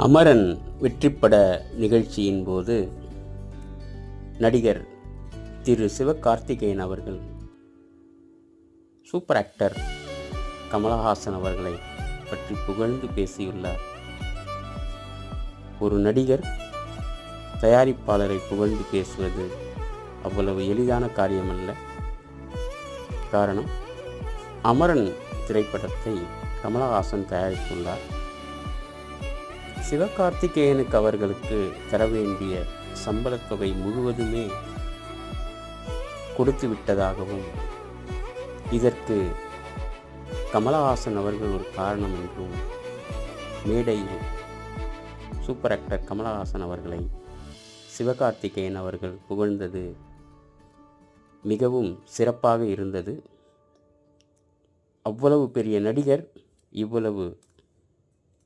அமரன் வெற்றிப்பட நிகழ்ச்சியின் போது நடிகர் திரு சிவகார்த்திகேயன் அவர்கள் சூப்பர் ஆக்டர் கமலஹாசன் அவர்களை பற்றி புகழ்ந்து பேசியுள்ளார். ஒரு நடிகர் தயாரிப்பாளரை புகழ்ந்து பேசுவது அவ்வளவு எளிதான காரியமல்ல. காரணம், அமரன் திரைப்படத்தை கமலஹாசன் தயாரித்துள்ளார். சிவகார்த்திகேயனுக்கு அவர்களுக்கு தர வேண்டிய சம்பளத் தொகை முழுவதுமே கொடுத்து விட்டதாகவும், இதற்கு கமலஹாசன் அவர்கள் ஒரு காரணம் என்றும் மேடையில் சூப்பர் ஆக்டர் கமலஹாசன் அவர்களை சிவகார்த்திகேயன் அவர்கள் புகழ்ந்தது மிகவும் சிறப்பாக இருந்தது. அவ்வளவு பெரிய நடிகர் இவ்வளவு